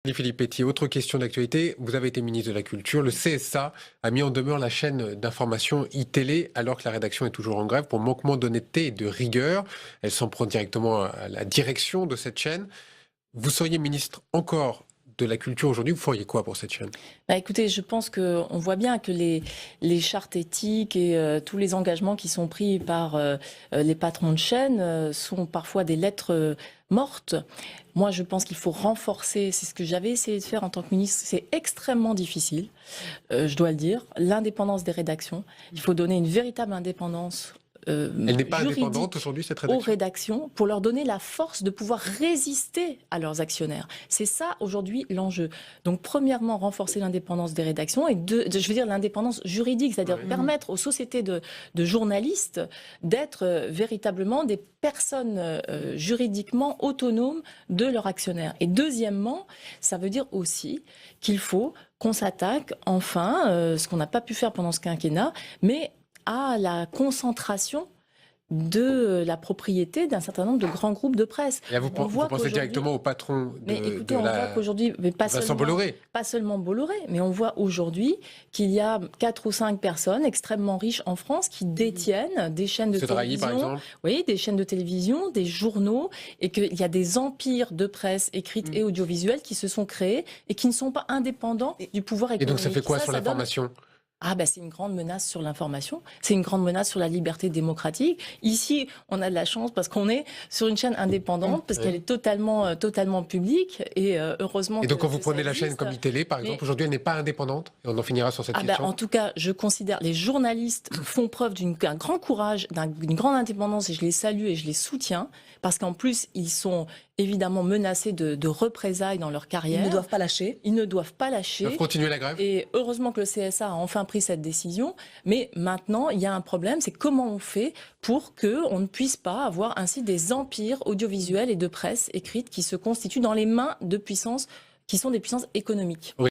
Philippe Pétier, autre question d'actualité. Vous avez été ministre de la Culture. Le CSA a mis en demeure la chaîne d'information iTélé alors que la rédaction est toujours en grève pour manquement d'honnêteté et de rigueur. Elle s'en prend directement à la direction de cette chaîne. Vous seriez ministre encore de la Culture aujourd'hui, vous feriez quoi pour cette chaîne? Écoutez, je pense qu'on voit bien que les chartes éthiques et tous les engagements qui sont pris par les patrons de chaîne sont parfois des lettres mortes. Moi, je pense qu'il faut renforcer, c'est ce que j'avais essayé de faire en tant que ministre, c'est extrêmement difficile, je dois le dire, l'indépendance des rédactions. Il faut donner une véritable indépendance Elle n'est pas juridique indépendante aujourd'hui, cette aux rédaction? rédactions pour leur donner la force de pouvoir résister à leurs actionnaires. C'est ça aujourd'hui l'enjeu. Donc premièrement, renforcer l'indépendance des rédactions et je veux dire l'indépendance juridique, c'est-à-dire permettre aux sociétés de journalistes d'être véritablement des personnes juridiquement autonomes de leurs actionnaires. Et deuxièmement, ça veut dire aussi qu'il faut qu'on s'attaque enfin, ce qu'on n'a pas pu faire pendant ce quinquennat, mais à la concentration de la propriété d'un certain nombre de grands groupes de presse. Et là, vous pensez directement au patron de on voit qu'aujourd'hui, mais Vincent Bolloré. pas seulement Bolloré, mais on voit aujourd'hui qu'il y a 4 ou 5 personnes extrêmement riches en France qui détiennent des chaînes de télévision, par exemple. oui, des chaînes de télévision, des journaux, et qu'il y a des empires de presse écrite et audiovisuelle qui se sont créés et qui ne sont pas indépendants du pouvoir économique. Et donc ça fait quoi sur l'information ? C'est une grande menace sur l'information, c'est une grande menace sur la liberté démocratique. Ici, on a de la chance parce qu'on est sur une chaîne indépendante, parce qu'elle est totalement publique, et heureusement. Et donc quand vous prenez la chaîne comme iTélé, par exemple, aujourd'hui elle n'est pas indépendante, et on en finira sur cette question. En tout cas, je considère les journalistes font preuve d'un grand courage, d'une grande indépendance, et je les salue et je les soutiens, parce qu'en plus, ils sont évidemment menacés de représailles dans leur carrière. Ils ne doivent pas lâcher. Ils ne doivent pas lâcher. Ils doivent continuer la grève. Et heureusement que le CSA a enfin pris cette décision. Mais maintenant, il y a un problème, c'est comment on fait pour qu'on ne puisse pas avoir ainsi des empires audiovisuels et de presse écrite qui se constituent dans les mains de puissances qui sont des puissances économiques.